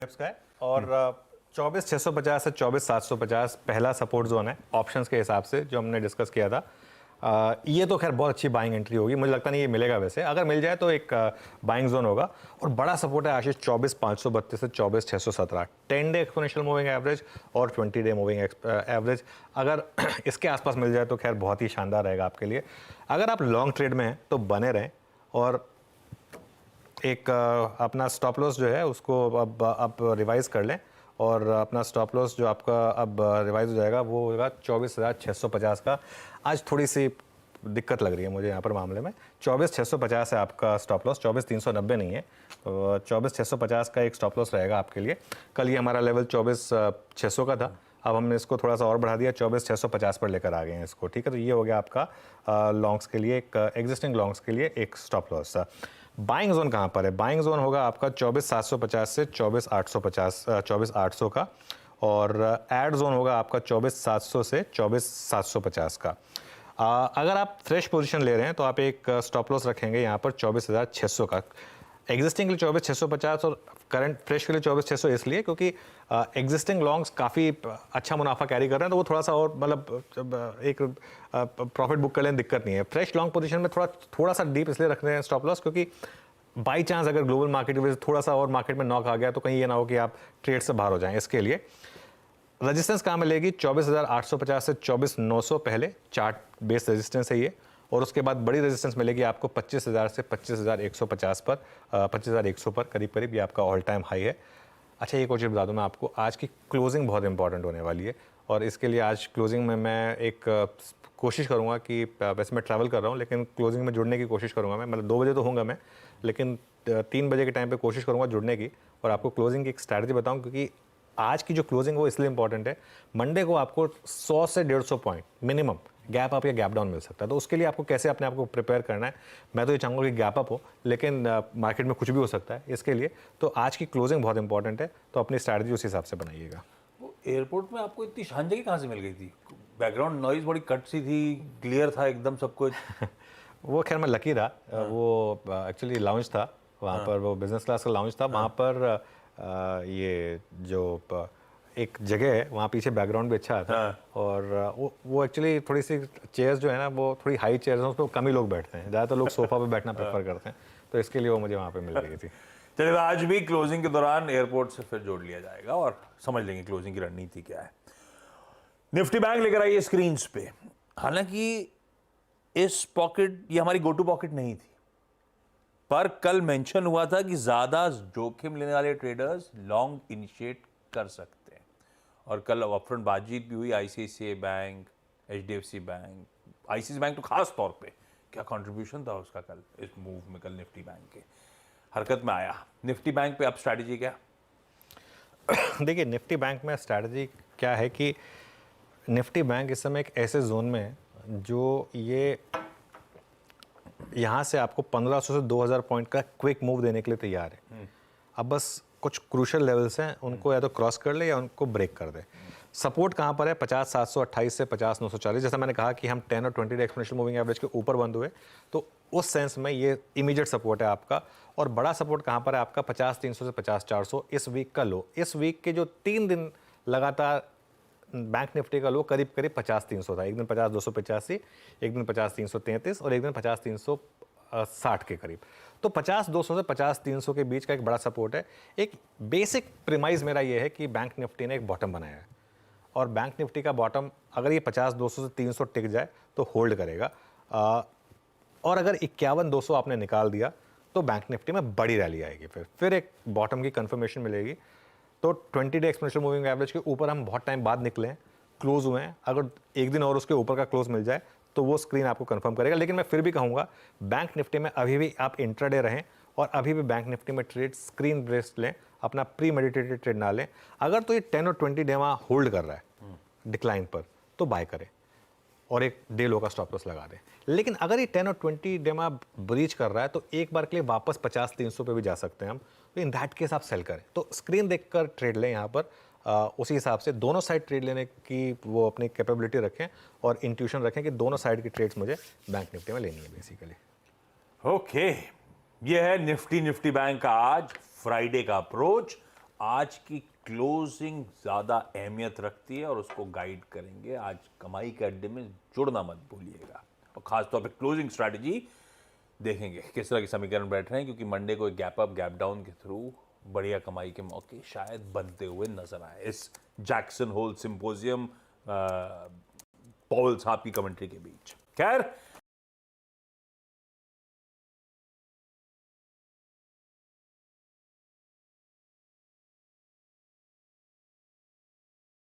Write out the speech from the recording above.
Tips का है और 24,650 से 24,750 पहला सपोर्ट जोन है ऑप्शंस के हिसाब से जो हमने डिस्कस किया था। ये तो खैर बहुत अच्छी बाइंग एंट्री होगी, मुझे लगता नहीं ये मिलेगा वैसे, अगर मिल जाए तो एक बाइंग जोन होगा। और बड़ा सपोर्ट है आशीष 24,532 से 24,617, 10 डे एक्सपोनेंशियल मूविंग एवरेज और 20 डे मूविंग एवरेज अगर इसके आसपास मिल जाए तो खैर बहुत ही शानदार रहेगा आपके लिए। अगर आप लॉन्ग ट्रेड में हैं तो बने रहें और एक अपना स्टॉप लॉस जो है उसको अब आप रिवाइज कर लें और अपना स्टॉप लॉस जो आपका अब रिवाइज हो जाएगा वो होगा 24,650 का। आज थोड़ी सी दिक्कत लग रही है मुझे यहाँ पर मामले में, 24,650 है आपका स्टॉप लॉस, 24,390 नहीं है, 24,650 का एक स्टॉप लॉस रहेगा आपके लिए। कल ये हमारा लेवल 24,600 का था, अब हमने इसको थोड़ा सा और बढ़ा दिया, 24,650 पर लेकर आ गए हैं इसको, ठीक है। तो ये हो गया आपका लॉन्ग्स के लिए, एक एग्जिस्टिंग लॉन्ग्स के लिए एक स्टॉप लॉस। बाइंग जोन कहाँ पर है? बाइंग जोन होगा आपका 24,750 से 24,850, 24,800 का, और एड जोन होगा आपका 24,700 से 24,750 का। अगर आप फ्रेश पोजीशन ले रहे हैं तो आप एक स्टॉप लॉस रखेंगे यहाँ पर 24,600 का। एग्जिस्टिंग के लिए 24,650 और करंट फ्रेश के लिए 24,600 इसलिए क्योंकि एग्जिस्टिंग लॉन्ग्स काफ़ी अच्छा मुनाफा कैरी कर रहे हैं, तो वो थोड़ा सा और मतलब एक प्रॉफिट बुक कर लें, दिक्कत नहीं है। फ्रेश लॉन्ग पोजीशन में थोड़ा सा डीप इसलिए रख रहे हैं स्टॉप लॉस क्योंकि बाई चांस अगर ग्लोबल मार्केट की वजह से थोड़ा सा और मार्केट में नॉक आ गया तो कहीं ये ना हो कि आप ट्रेड से बाहर हो जाएं। इसके लिए रेजिस्टेंस कहाँ मिलेगी? 24,850 से 24,900 पहले चार्ट बेस रेजिस्टेंस है ये, और उसके बाद बड़ी रेजिस्टेंस मिलेगी आपको 25,000 से 25,150 पर, 25,100 पर करीब करीब, ये आपका ऑल टाइम हाई है। अच्छा एक और चीज़ बता दूं मैं आपको, आज की क्लोजिंग बहुत इंपॉर्टेंट होने वाली है और इसके लिए आज क्लोजिंग में मैं एक कोशिश करूंगा कि, वैसे मैं ट्रैवल कर रहा हूं लेकिन क्लोजिंग में जुड़ने की कोशिश करूंगा मैं, मतलब 2 बजे तो होऊंगा मैं, लेकिन 3 बजे के टाइम पे कोशिश करूंगा जुड़ने की और आपको क्लोजिंग की एक स्ट्रैटेजी बताऊं, क्योंकि आज की जो क्लोजिंग वो इसलिए इंपॉर्टेंट है, मंडे को आपको 100 से 150 पॉइंट मिनिमम गैप अप या गैप डाउन मिल सकता है। तो उसके लिए आपको कैसे अपने आप को प्रिपेयर करना है, मैं तो ये चाहूँगा कि गैप अप हो, लेकिन मार्केट में कुछ भी हो सकता है, इसके लिए तो आज की क्लोजिंग बहुत इंपॉर्टेंट है, तो अपनी स्ट्रैटेजी उस हिसाब से बनाइएगा। वो एयरपोर्ट में आपको इतनी शान जगह कहाँ से मिल गई थी? बैकग्राउंड नॉइज बड़ी कट सी थी, क्लियर था एकदम सब कुछ। वो खैर मैं लकी रहा, वो एक्चुअली लाउंज था वहाँ पर, वो बिजनेस क्लास का लाउंज था वहाँ पर। ये जो एक जगह है वहाँ पीछे बैकग्राउंड भी अच्छा था, और वो एक्चुअली थोड़ी सी चेयर्स जो है ना वो थोड़ी हाई चेयर्स हैं, उस पर कम ही लोग बैठते हैं, ज़्यादातर लोग सोफा पे बैठना प्रेफर करते हैं, तो इसके लिए वो मुझे वहाँ पे मिल गई थी। चलिए आज भी क्लोजिंग के दौरान एयरपोर्ट से फिर जोड़ लिया जाएगा और समझ लेंगे क्लोजिंग की रणनीति क्या है। निफ्टी बैंक लेकर आइए स्क्रीन पे। हालांकि इस पॉकेट, ये हमारी गो टू पॉकेट नहीं थी, पर कल मेंशन हुआ था कि ज्यादा जोखिम लेने वाले ट्रेडर्स लॉन्ग इनिशिएट कर सकते हैं, और कल अपफ्रंट बातचीत भी हुई ICICI bank, HDFC bank, ICICI bank तो खास तौर पे क्या कंट्रीब्यूशन था उसका कल इस मूव में, कल निफ्टी बैंक के हरकत में आया। निफ्टी बैंक पे अब स्ट्रैटेजी क्या? देखिए निफ्टी बैंक में स्ट्रैटेजी क्या है कि निफ्टी बैंक इस समय एक ऐसे जोन में है जो ये यहाँ से आपको 1,500 से 2,000 पॉइंट का क्विक मूव देने के लिए तैयार है। अब बस कुछ क्रूशल लेवल्स हैं, उनको या तो क्रॉस कर ले या उनको ब्रेक कर दे। सपोर्ट कहाँ पर है? 50,728 से 50,940। जैसा मैंने कहा कि हम 10 और 20 डे एक्सपोनेंशियल मूविंग एवरेज के ऊपर बंद हुए, तो उस सेंस में ये इमीडिएट सपोर्ट है आपका। और बड़ा सपोर्ट कहाँ पर है आपका? 50,300 से 50,400, इस वीक का लो। इस वीक के जो 3 दिन लगातार बैंक निफ्टी का लो करीब करीब 50,300 था, एक दिन 50,285, एक दिन 50,333 और एक दिन 50,360 के करीब। तो 50,200 से 50,300 के बीच का एक बड़ा सपोर्ट है। एक बेसिक प्रीमाइज मेरा ये है कि बैंक निफ्टी ने एक बॉटम बनाया है, और बैंक निफ्टी का बॉटम अगर ये 50,200 से 300 टिक जाए तो होल्ड करेगा, और अगर 51,200 आपने निकाल दिया तो बैंक निफ्टी में बड़ी रैली आएगी, फिर एक बॉटम की कंफर्मेशन मिलेगी। तो 20 डे एक्सपोनेंशियल मूविंग एवरेज के ऊपर हम बहुत टाइम बाद निकले हैं, क्लोज हुए हैं, अगर एक दिन और उसके ऊपर का क्लोज मिल जाए तो वो स्क्रीन आपको कंफर्म करेगा। लेकिन मैं फिर भी कहूँगा बैंक निफ्टी में अभी भी आप इंट्राडे रहें, और अभी भी बैंक निफ्टी में ट्रेड स्क्रीन बेस्ड लें, अपना प्री मेडिटेटेड ट्रेड ना लें। अगर तो ये 10 और 20 डे वहाँ होल्ड कर रहा है डिक्लाइन पर तो बाय करें और एक डे लो का स्टॉप लॉस लगा दें। लेकिन अगर ये 10 और 20 डे में ब्रीच कर रहा है तो एक बार के लिए वापस 50,300 पे भी जा सकते हैं हम, तो इन दैट केस आप सेल करें। तो स्क्रीन देखकर ट्रेड लें यहाँ पर, उसी हिसाब से दोनों साइड ट्रेड लेने की वो अपनी कैपेबिलिटी रखें और इंट्यूशन रखें कि दोनों साइड की ट्रेड्स मुझे बैंक निफ्टी में लेनी है बेसिकली। ओके, ये है निफ्टी बैंक का आज फ्राइडे का अप्रोच। आज की क्लोजिंग ज्यादा अहमियत रखती है और उसको गाइड करेंगे। आज कमाई के अड्डे में जुड़ना मत भूलिएगा, और खासतौर पे क्लोजिंग स्ट्रैटेजी देखेंगे किस तरह के समीकरण बैठ रहे हैं, क्योंकि मंडे को एक गैप अप गैप डाउन के थ्रू बढ़िया कमाई के मौके शायद बनते हुए नजर आए इस जैक्सन होल सिंपोजियम पॉल साहब की कमेंट्री के बीच। खैर,